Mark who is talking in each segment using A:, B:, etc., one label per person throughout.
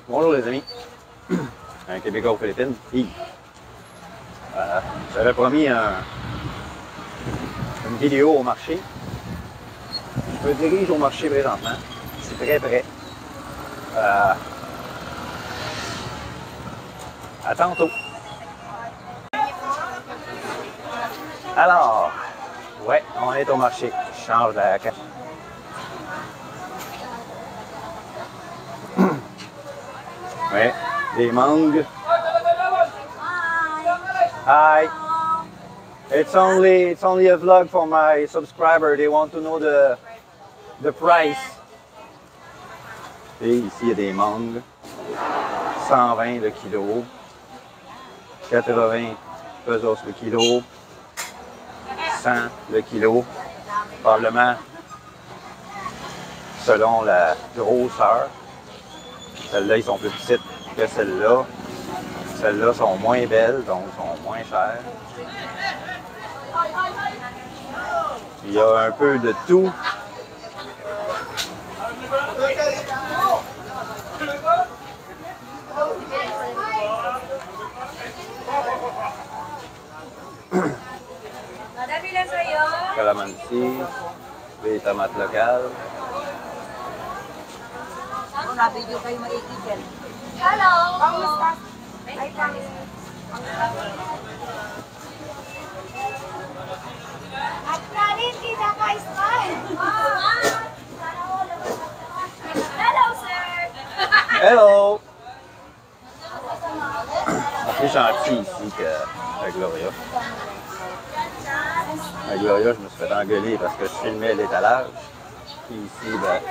A: Bonjour les amis. Un Québécois aux Philippines. J'avais promis une vidéo au marché. Je me dirige au marché présentement. C'est très près. À tantôt. Alors, ouais, on est au marché. Je change la carte. Ouais, des mangues. Hi. It's only a vlog for my subscriber. They want to know the price. Et ici, il y a des mangues. 120 le kilo. 80 pesos le kilo. 100 le kilo. Probablement selon la grosseur. Celles-là, ils sont plus petites que celles-là. Celles-là sont moins belles, donc sont moins chères. Il y a un peu de tout. Calamansi, les tomates locales.
B: Hello! At narin, kinaka-smile! Hello, sir!
A: Hello! C'est plus gentil ici qu'à Gloria. À Gloria, je me suis fait engueuler parce que je filmais l'étalage. Puis ici, ben,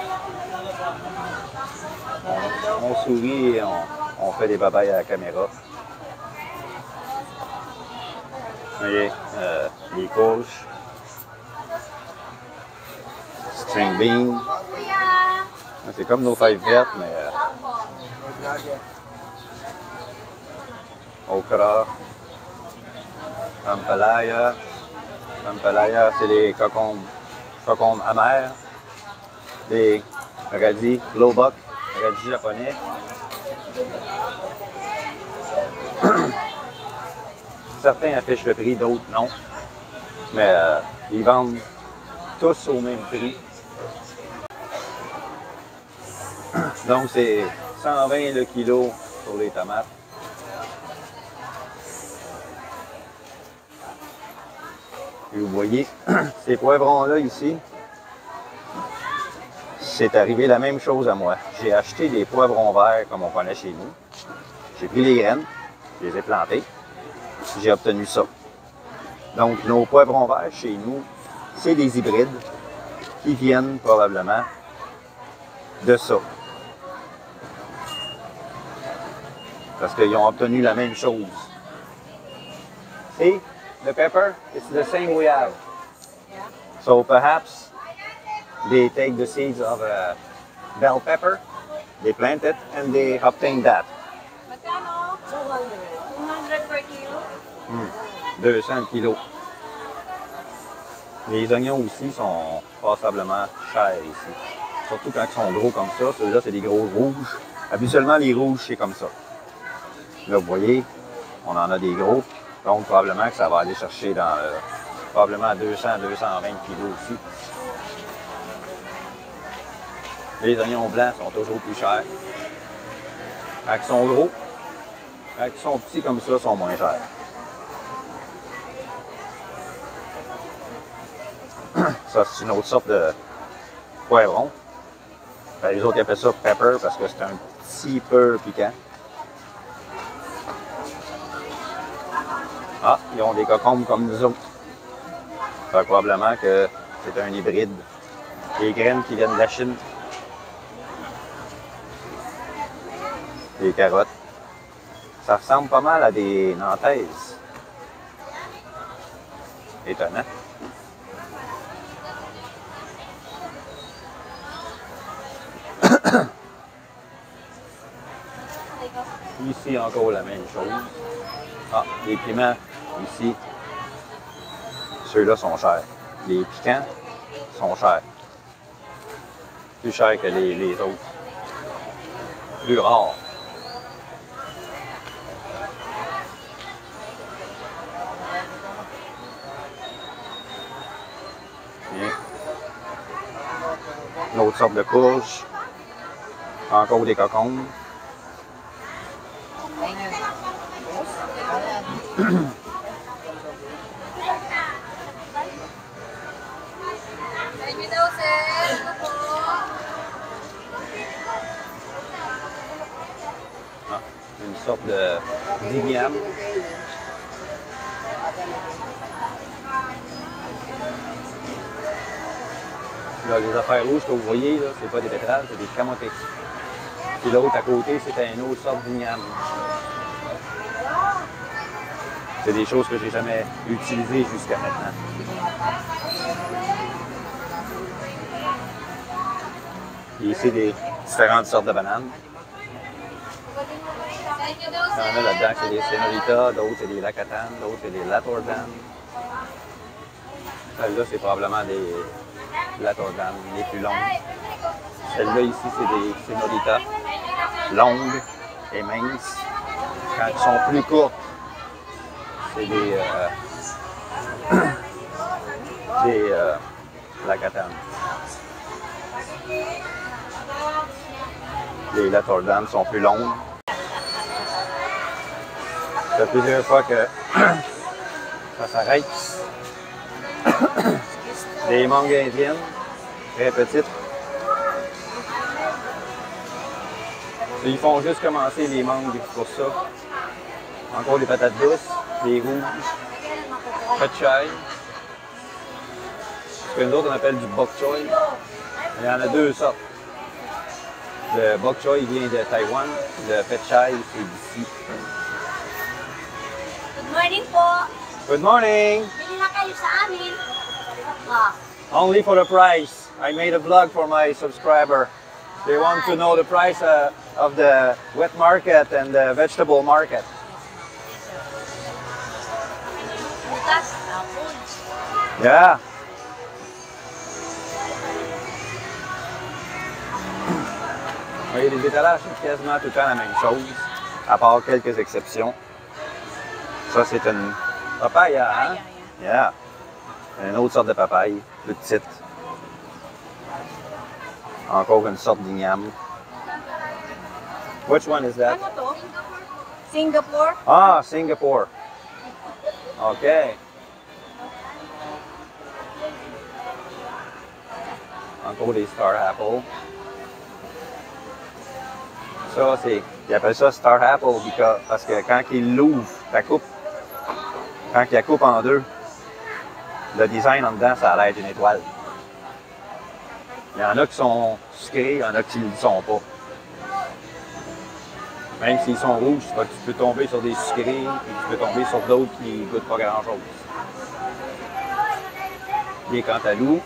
A: on sourit et on fait des babayes à la caméra. Vous voyez, les couches, string bean. C'est comme nos feuilles vertes, mais okra, ampalaya. Ampalaya, c'est les cocombes amères. Des radis, lobok, radis japonais. Certains affichent le prix, d'autres non. Mais ils vendent tous au même prix. Donc c'est 120 le kilo pour les tomates. Et vous voyez, ces poivrons-là ici, c'est arrivé la même chose à moi. J'ai acheté des poivrons verts comme on connaît chez nous. J'ai pris les graines, je les ai plantées, j'ai obtenu ça. Donc nos poivrons verts chez nous, c'est des hybrides qui viennent probablement de ça. Parce qu'ils ont obtenu la même chose. See, the pepper, it's the same we have. So perhaps they take the seeds of a bell pepper, they plant it, and they obtain that.
B: 200 per kilo?
A: 200 kilos. Les oignons aussi sont passablement chers ici. Surtout quand ils sont gros comme ça. Ceux-là, c'est des gros rouges. Habituellement, les rouges, c'est comme ça. Là, vous voyez, on en a des gros. Donc, probablement que ça va aller chercher dans probablement 200-220 kilos aussi. Les oignons blancs sont toujours plus chers. Quand ils sont gros, quand ils sont petits comme ça, ils sont moins chers. Ça, c'est une autre sorte de poivron. Ben, les autres ils appellent ça pepper parce que c'est un petit peu piquant. Ah, ils ont des cocombes comme nous autres. Fait probablement que c'est un hybride. Les graines qui viennent de la Chine. Les carottes. Ça ressemble pas mal à des nantaises. Étonnant. Ici encore la même chose. Ah, les piments, ici, ceux-là sont chers. Les piquants sont chers. Plus cher que les autres. Plus rare. Bien. Une autre sorte de courge. Encore des cocons.
B: Thank you daw, sir. Ano po?
A: Ah, une sorte de dimiam. Là, les affaires rouges que vous voyez, là, c'est pas des betteraves, c'est des camotés. Puis l'autre à côté, c'est une autre sorte d'igname. C'est des choses que j'ai jamais utilisées jusqu'à maintenant. Et ici, des différentes sortes de bananes.
B: Thank you daw,
A: Il y en a là-dedans, c'est des Senorita, d'autres c'est des Lacatan, d'autres c'est des Latordan. Celle-là, c'est probablement des Latordan les plus longues. Celle-là ici, c'est des Senorita longues et minces. Quand elles sont plus courtes, c'est des Lacatan. Les Latordan sont plus longues. Ça fait plusieurs fois que ça s'arrête. Des mangues indiennes, très petites. Ils font juste commencer les mangues pour ça. Encore des patates douces, des rouges, pet chai. Ce que nous autres on appelle du bok choy. Il y en a deux sortes. Le bok choy vient de Taïwan, le pet chai c'est d'ici.
B: Good morning po.
A: Good morning!
B: Bili na kayo sa amin. Ah.
A: Only for the price. I made a vlog for my subscriber. They want to know the price of the wet market and the vegetable market.
B: Bukas. Hapon.
A: Yeah. Oui, les étalages, c'est quasiment tout le temps la même chose, à part quelques exceptions. Ça, c'est une papaya, hein? Yeah. Une autre sorte de papaye, plus petite. Encore une sorte d'igname. Which one is that?
B: Ano to? Singapore.
A: Ah, Singapore. OK. Encore des Star Apple. Ça, c'est... Ils appellent ça Star Apple parce que quand ils l'ouvrent, la coupe, quand ils la coupent en deux, le design en dedans, ça a l'air d'une étoile. Il y en a qui sont sucrés, il y en a qui ne le sont pas. Même s'ils sont rouges, tu peux tomber sur des sucrés, puis tu peux tomber sur d'autres qui ne goûtent pas grand-chose. Les cantaloups.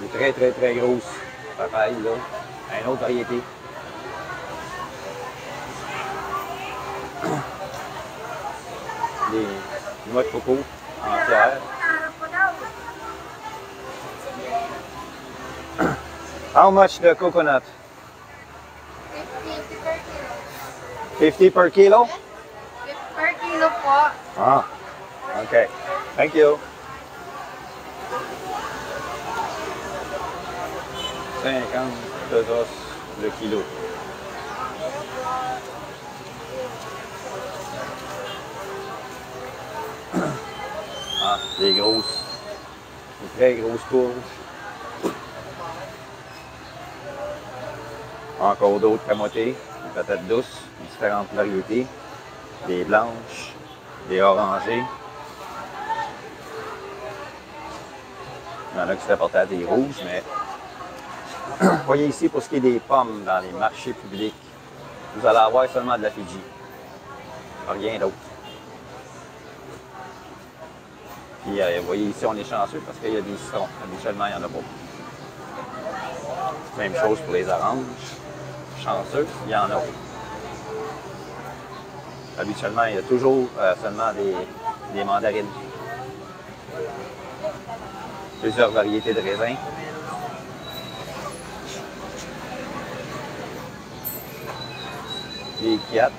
A: Les très, très, très grosses papayes, là. Une autre variété. Les noix de coco entières. How much the coconut? 50 per kilo?
B: Per kilo po.
A: Ah, okay. Thank you. 50 pesos le kilo. Ah, des grosses, des très grosses courges. Encore d'autres camotées, des patates douces, différentes variétés, des blanches, des orangées. Il y en a qui se rapportent à des rouges, mais voyez ici, pour ce qui est des pommes dans les marchés publics, vous allez avoir seulement de la Fidji. Rien d'autre. Puis, vous voyez ici, on est chanceux parce qu'il y a des citrons. Habituellement, il n'y en a pas. Même chose pour les oranges. Chanceux, il y en a. Habituellement, il y a toujours seulement des mandarines. Plusieurs variétés de raisins. Les kiat.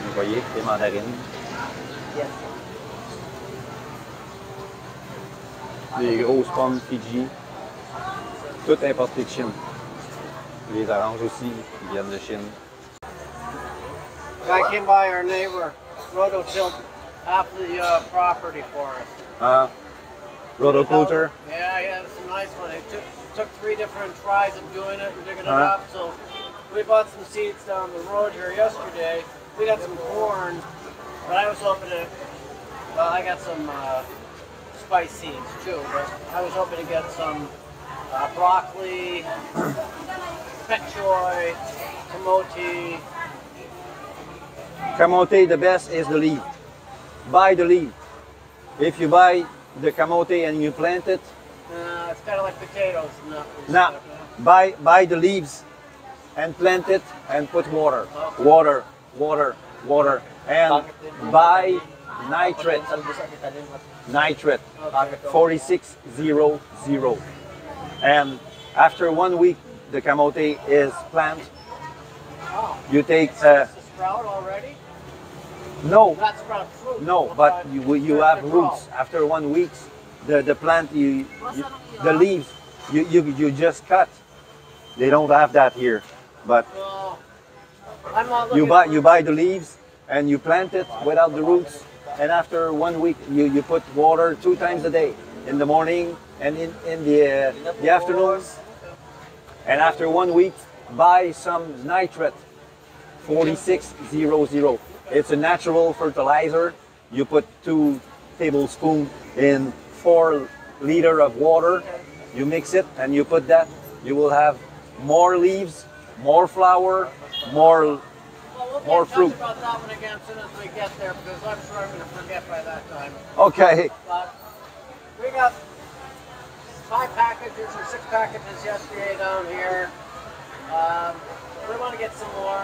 A: Vous voyez, les mandarines. Les grosses pommes Fiji. Tout importé de Chine. Les oranges aussi, qui viennent de Chine.
C: Guy came by our neighbor, rototilled half the property for us.
A: Rotoculture.
C: Yeah, he had some nice one. It took 3 different tries of doing it and digging it up. So we bought some seeds down the road here yesterday. We got some corn, but I was hoping to. Well, I got some spice seeds too, but I was hoping to get some broccoli, pet choy, kamote.
A: Camote, the best is the leaf. Buy the leaf. If you buy the camote and you plant it,
C: It's kind of like potatoes.
A: now buy the leaves and plant it and put water, water, water, water, and buy nitrate, nitrate, 4600. And after 1 week, the camote is planted.
C: Oh,
A: You take
C: it's a sprout already?
A: no.
C: Not sprout fruit.
A: No, but you have roots. After 1 week, the plant, the leaves, you just cut. They don't have that here. But
C: Well, I'm not looking
A: you buy the leaves and you plant it without the roots. And after 1 week, you put water 2 times a day, in the morning and in the afternoons. And after 1 week, buy some nitrate, 4600. It's a natural fertilizer. You put 2 tablespoons in 4 liters of water. You mix it and you put that. You will have more leaves, more flower, more
C: We'll get in
A: fruit.
C: touch about that one again as soon as we get there because I'm sure I'm going to forget by that time.
A: Okay.
C: But we got 5 packages or 6 packages yesterday down here. We want to get some more.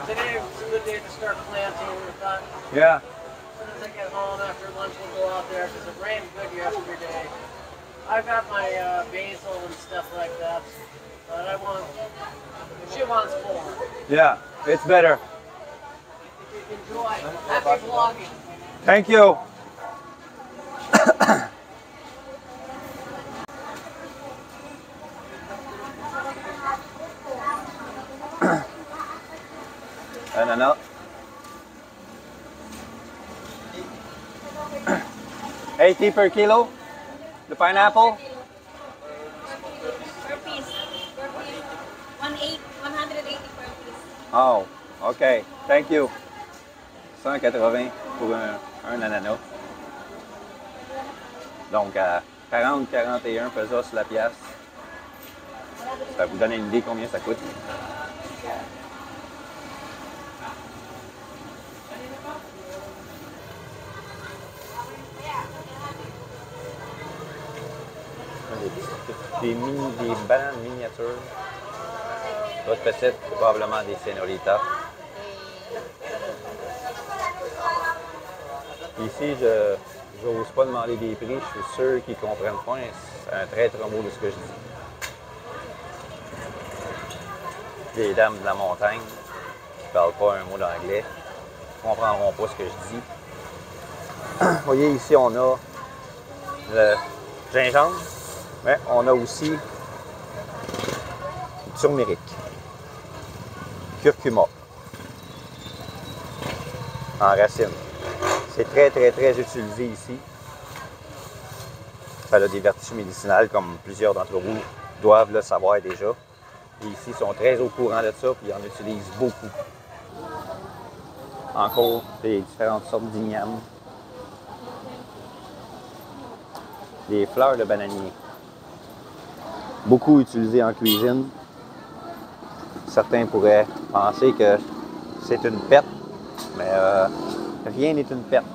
C: Today was a good day to start planting. We thought
A: Yeah.
C: as soon as I get home after lunch we'll go out there because it rained good yesterday. I've got my basil and stuff like that. But I want, she wants more.
A: Yeah. It's better.
C: Enjoy. Happy vlogging.
A: Thank you. Ananas. 80 per kilo. The pineapple.
B: Per piece. Per piece. 180 per piece.
A: Oh, OK. Thank you. 180 pour un ananas. Donc, à 40-41 pesos la pièce. Ça vous donne une idée combien ça coûte. Des bananes miniatures. D'autres petites, probablement des sénoritas. Ici, je n'ose pas demander des prix. Je suis sûr qu'ils ne comprennent pas. C'est un traître mot de ce que je dis. Les dames de la montagne qui ne parlent pas un mot d'anglais ne comprendront pas ce que je dis. Vous voyez, ici, on a le gingembre, mais on a aussi du turmeric, curcuma, en racine. C'est très, très, très utilisé ici. Ça a des vertus médicinales, comme plusieurs d'entre vous doivent le savoir déjà. Et ici, ils sont très au courant de ça, puis ils en utilisent beaucoup. Encore des différentes sortes d'ignames. Des fleurs de bananier. Beaucoup utilisées en cuisine. Certains pourraient penser que c'est une perte, mais rien n'est une perte.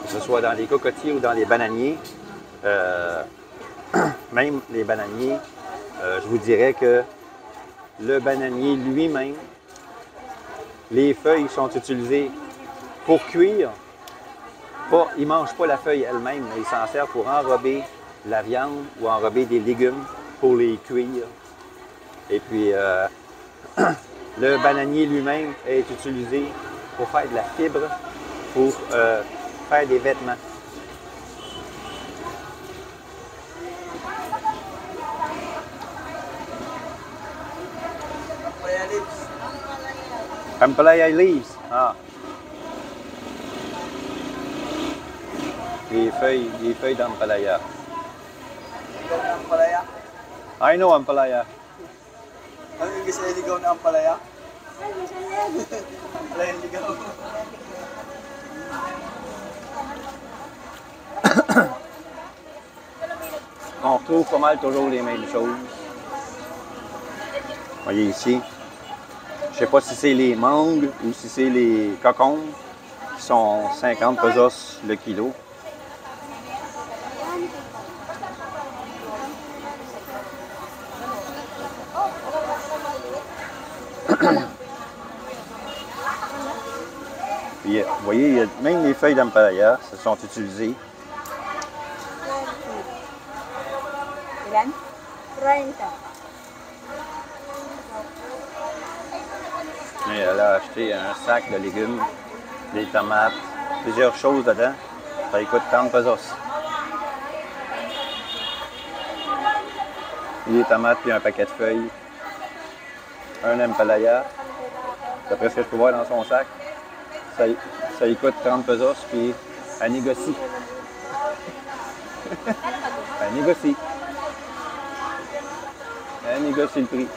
A: Que ce soit dans les cocotiers ou dans les bananiers, même les bananiers, je vous dirais que le bananier Ils ne mangent pas la feuille elle-même, mais ils s'en servent pour enrober la viande ou enrober des légumes pour les cuire. Et puis, le bananier lui-même est utilisé pour faire de la fibre, pour faire des vêtements. Ampalaya leaves. Ah. Les feuilles d'ampalaya.
D: Ampalaya?
A: I know ampalaya.
D: Ano yung isa ligaw na ampalaya? Ampalaya ligaw.
A: On retrouve pas mal toujours les mêmes choses. Voyez ici. Je ne sais pas si c'est les mangues ou si c'est les cocons qui sont 50 pesos le kilo. Puis, vous voyez, même les feuilles d'ampalaya se sont utilisées.
B: Ilan? 30.
A: Mais elle a acheté un sac de légumes, des tomates, plusieurs choses dedans. Ça lui coûte 30 pesos. Des tomates puis un paquet de feuilles. Un ampalaya. D'après ce que je peux voir dans son sac, ça lui coûte 30 pesos, puis elle négocie. Elle négocie. Elle négocie le prix.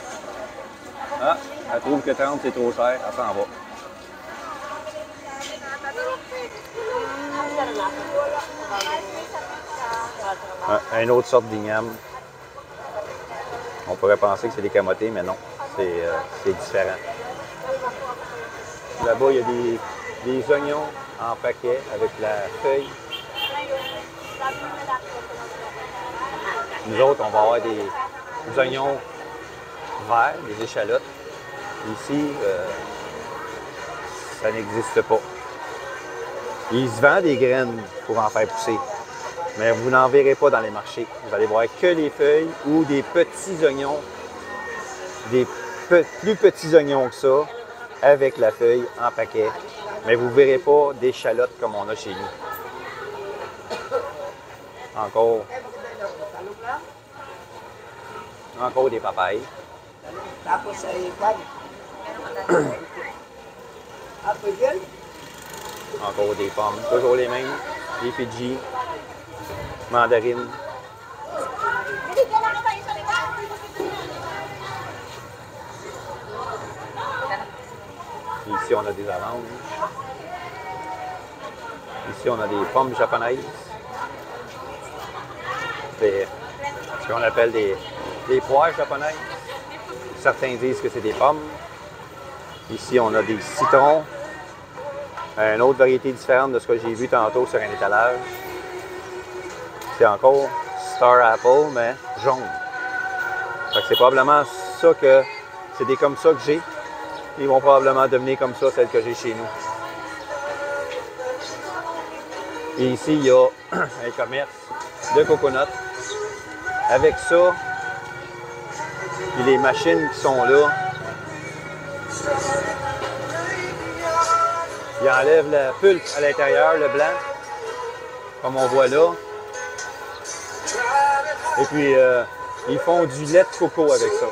A: Ah, elle trouve que 30 c'est trop cher, elle s'en va. Une autre sorte d'igname. On pourrait penser que c'est des camotés, mais non, c'est différent. Là-bas, il y a des oignons en paquet avec la feuille. Nous autres, on va avoir des oignons verts, des échalotes. Ici, ça n'existe pas. Il se vend des graines pour en faire pousser, mais vous n'en verrez pas dans les marchés. Vous allez voir que les feuilles ou des petits oignons, des plus petits oignons que ça, avec la feuille en paquet. Mais vous ne verrez pas d'échalotes comme on a chez nous. Encore des papayes.
D: Tapos ay kwan. Apple yan?
A: Encore des pommes. Toujours les mêmes. Les Fidji, mandarines. Ici, on a des oranges. Ici, on a des pommes japonaises. C'est ce qu'on appelle des poires japonaises. Certains disent que c'est des pommes. Ici, on a des citrons. Une autre variété différente de ce que j'ai vu tantôt sur un étalage. C'est encore Star Apple, mais jaune. C'est probablement ça que c'est des comme ça que j'ai. Ils vont probablement devenir comme ça, celles que j'ai chez nous. Et ici, il y a un commerce de coconut. Avec ça, et les machines qui sont là, ils enlèvent la pulpe à l'intérieur, le blanc, comme on voit là. Et puis, ils font du lait de coco avec ça.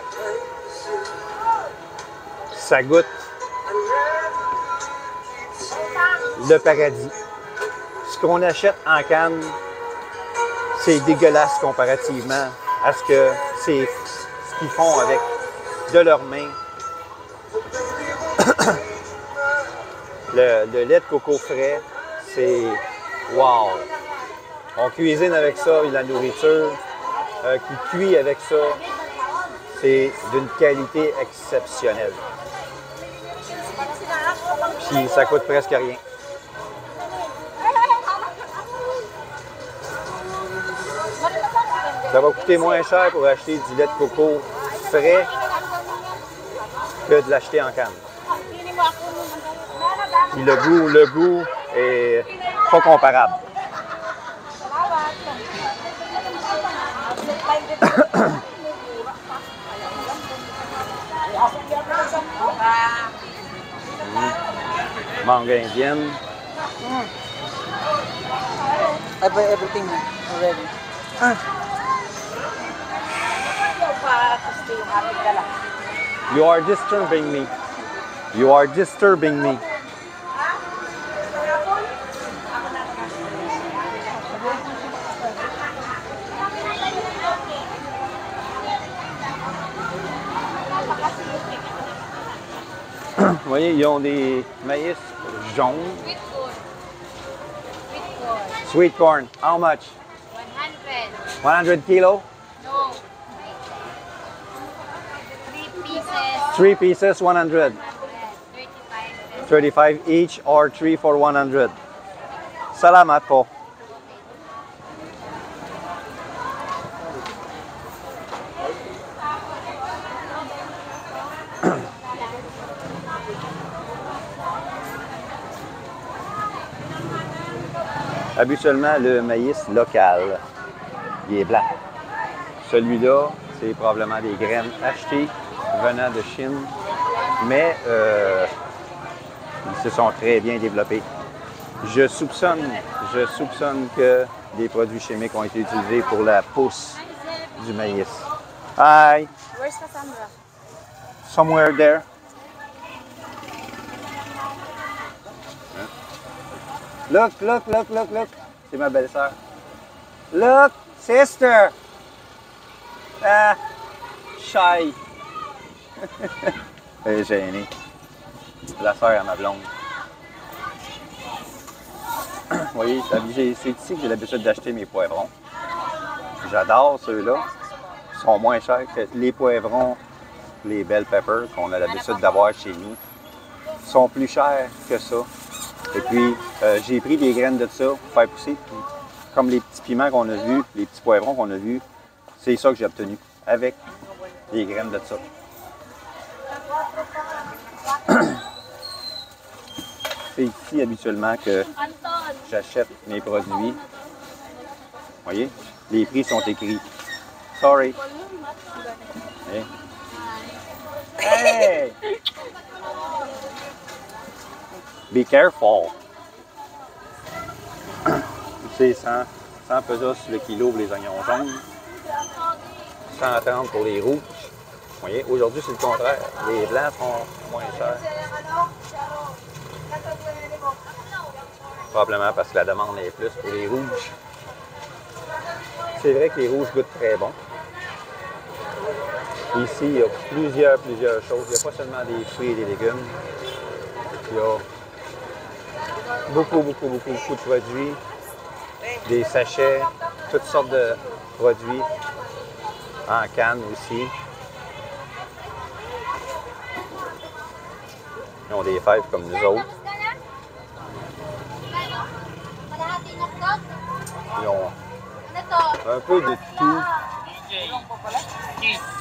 A: Ça goûte le paradis. Ce qu'on achète en canne, c'est dégueulasse comparativement à ce qu'ils font avec de leurs mains. Le lait de coco frais, c'est wow! On cuisine avec ça, et la nourriture qui cuit avec ça, c'est d'une qualité exceptionnelle. Puis ça coûte presque rien. Ça va coûter moins cher pour acheter du lait de coco frais que de l'acheter en canne. Puis le goût est pas comparable. Mangue indienne.
E: I buy everything already.
A: You are disturbing me. You are disturbing me. Vous voyez, ils ont des maïs jaunes.
B: Sweet corn. Sweet corn.
A: Sweet corn. How much?
B: 100.
A: 100 kilo?
B: No. 3 pieces.
A: 3 pieces, 100.
B: 35.
A: 35 each or 3 for 100. Salamat po. Habituellement, le maïs local, il est blanc. Celui-là, c'est probablement des graines achetées venant de Chine, mais ils se sont très bien développés. Je soupçonne que des produits chimiques ont été utilisés pour la pousse du maïs. Hi!
B: Where's Cassandra?
A: Somewhere there. Look, look, look, look, look. C'est ma belle-sœur. Look, sister. Ah, shy. Elle est gênée. La sœur à ma blonde. Vous voyez, c'est ici que j'ai l'habitude d'acheter mes poivrons. J'adore ceux-là. Ils sont moins chers que les poivrons, les bell peppers qu'on a l'habitude d'avoir chez nous. Ils sont plus chers que ça. Et puis, j'ai pris des graines de ça pour faire pousser. Puis, comme les petits piments qu'on a vus, les petits poivrons qu'on a vus, c'est ça que j'ai obtenu avec des graines de ça. C'est ici habituellement que j'achète mes produits. Vous voyez, les prix sont écrits. Sorry. Hey! Be careful. C'est 100 pesos le kilo pour les oignons jaunes. 130 pour les rouges. Vous voyez, aujourd'hui, c'est le contraire. Les blancs sont moins chers. Probablement parce que la demande est plus pour les rouges. C'est vrai que les rouges goûtent très bon. Ici, il y a plusieurs choses. Il n'y a pas seulement des fruits et des légumes. Il y a beaucoup de produits, des sachets, toutes sortes de produits en canne aussi. Ils ont des fèves comme nous autres. Ils ont un peu de tout.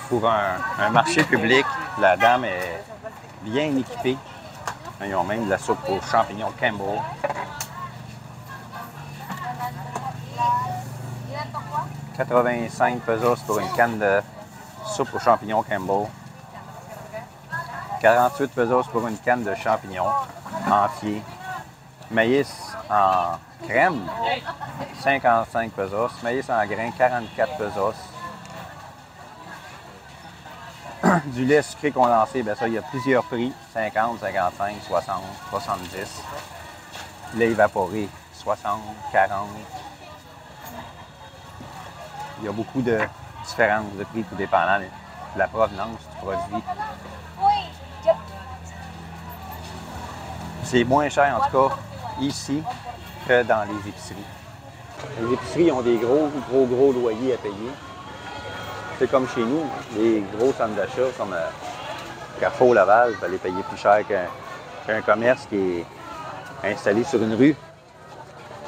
A: Pour un marché public, la dame est bien équipée. Ils ont même de la soupe aux champignons Campbell. « 85 pesos pour une canne de soupe aux champignons Campbell. 48 pesos pour une canne de champignons entiers. Maïs en crème, 55 pesos. Maïs en grains, 44 pesos. Du lait sucré condensé, bien ça, il y a plusieurs prix. 50, 55, 60, 70. Lait évaporé, 60, 40. Il y a beaucoup de différences de prix tout dépendant de la provenance du produit. C'est moins cher, en tout cas, ici, que dans les épiceries. Les épiceries ont des gros loyers à payer. C'est comme chez nous, les gros centres d'achat comme Carrefour Laval, vous allez payer plus cher qu'un commerce qui est installé sur une rue.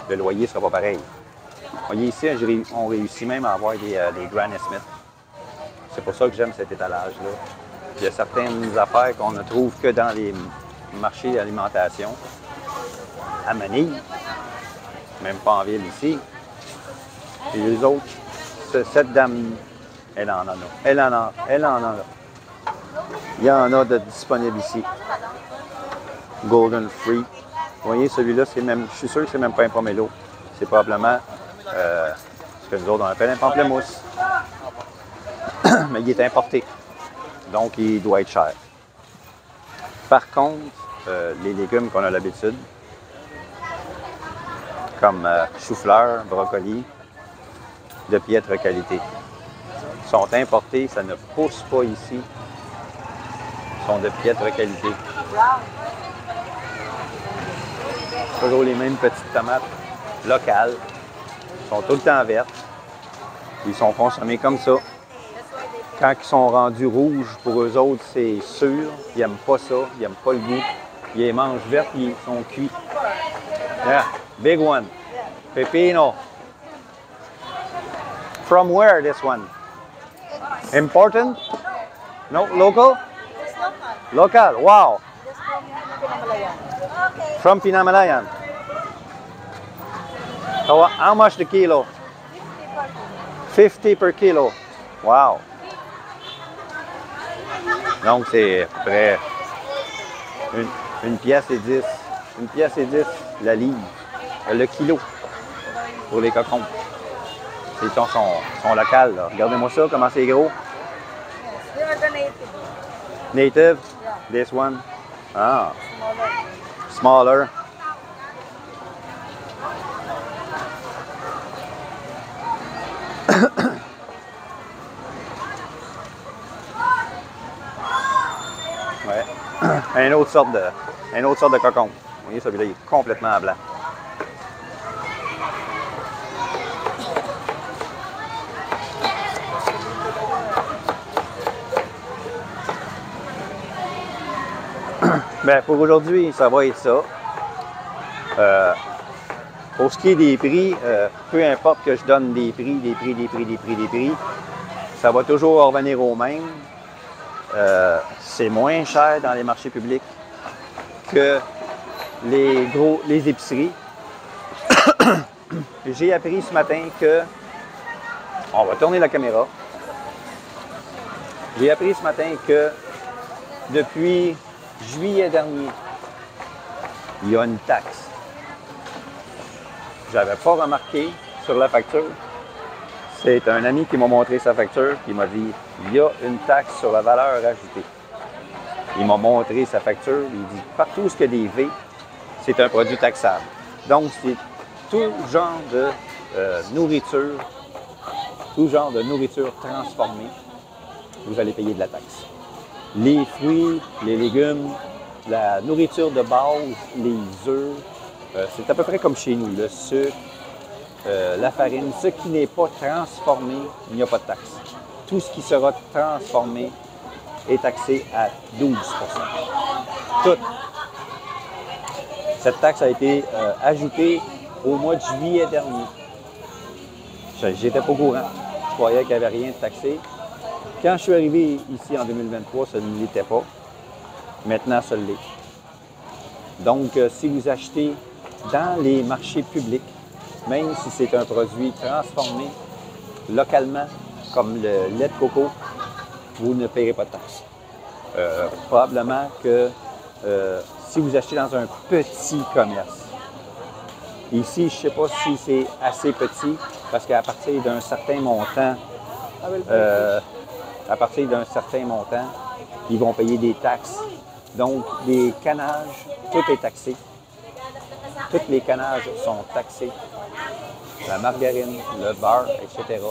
A: Le loyer ne sera pas pareil. Vous voyez ici, on réussit même à avoir des Granny Smith. C'est pour ça que j'aime cet étalage-là. Il y a certaines affaires qu'on ne trouve que dans les marchés d'alimentation à Manille. même pas en ville ici. Et les autres, cette dame, elle en a. Elle en a. Il y en a de disponibles ici. Golden Free. Vous voyez, celui-là, c'est même, je suis sûr que c'est même pas un pomelo. C'est probablement ce que nous autres on appelle un pamplemousse. Mais il est importé. Donc, il doit être cher. Par contre, les légumes qu'on a l'habitude, comme chou-fleur, brocoli, de piètre qualité, sont importés, ça ne pousse pas ici. Sont de piètre qualité. Toujours les mêmes petites tomates locales. Sont tout le temps vertes. Ils sont consommés comme ça. Quand ils sont rendus rouges, pour eux autres, c'est sûr. Ils n'aiment pas ça. Ils n'aiment pas le goût. Ils les mangent vertes, ils sont cuits. Yeah, big one. Pepino. From where, this one? Important? No, local? Local, wow. From Pinamalayan. So, how much the kilo? 50 per kilo. Wow. Donc, c'est à peu près une pièce et 10. Une pièce et 10 la livre. Le kilo pour les cocons. Ils sont locales. Là. Regardez-moi ça, comment c'est gros. Native? This one? Ah. Smaller. Ouais. Une autre sorte de cocon. Vous voyez, celui-là, il est complètement blanc. Bien, pour aujourd'hui, ça va être ça. Pour ce qui est des prix, peu importe que je donne des prix, ça va toujours revenir au même. C'est moins cher dans les marchés publics que les épiceries. J'ai appris ce matin que... On va tourner la caméra. J'ai appris ce matin que depuis juillet dernier, il y a une taxe. Je n'avais pas remarqué sur la facture. C'est un ami qui m'a montré sa facture qui m'a dit il y a une taxe sur la valeur ajoutée. Il m'a montré sa facture. Il dit partout où il y a des V, c'est un produit taxable. Donc, c'est tout genre de nourriture, tout genre de nourriture transformée, vous allez payer de la taxe. Les fruits, les légumes, la nourriture de base, les œufs, c'est à peu près comme chez nous, le sucre, la farine. Ce qui n'est pas transformé, il n'y a pas de taxe. Tout ce qui sera transformé est taxé à 12 %. Tout. Cette taxe a été ajoutée au mois de juillet dernier. J'étais pas au courant. Je croyais qu'il n'y avait rien de taxé. Quand je suis arrivé ici en 2023, ça ne l'était pas. Maintenant, ça l'est. Donc, si vous achetez dans les marchés publics, même si c'est un produit transformé localement, comme le lait de coco, vous ne paierez pas de taxe. Probablement que si vous achetez dans un petit commerce, ici, je ne sais pas si c'est assez petit, parce qu'à partir d'un certain montant, ils vont payer des taxes. Donc, les canages, tout est taxé. Tous les canages sont taxés. La margarine, le beurre, etc.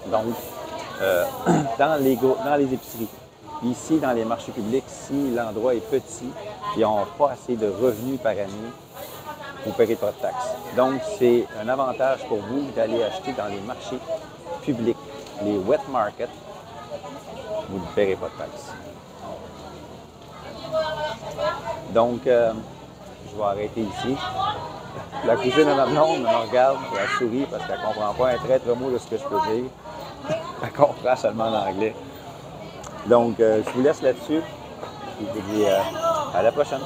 A: Donc, dans les épiceries, ici, dans les marchés publics, si l'endroit est petit, ils n'ont pas assez de revenus par année, vous ne paierez pas de taxes. Donc, c'est un avantage pour vous d'aller acheter dans les marchés publics, les wet markets, vous ne paierez pas de taxes. Donc, je vais arrêter ici. La cousine de ma blonde me regarde, elle sourit parce qu'elle ne comprend pas un traître mot de ce que je peux dire. Elle comprend seulement l'anglais. Donc, je vous laisse là-dessus. Je vous dis à la prochaine.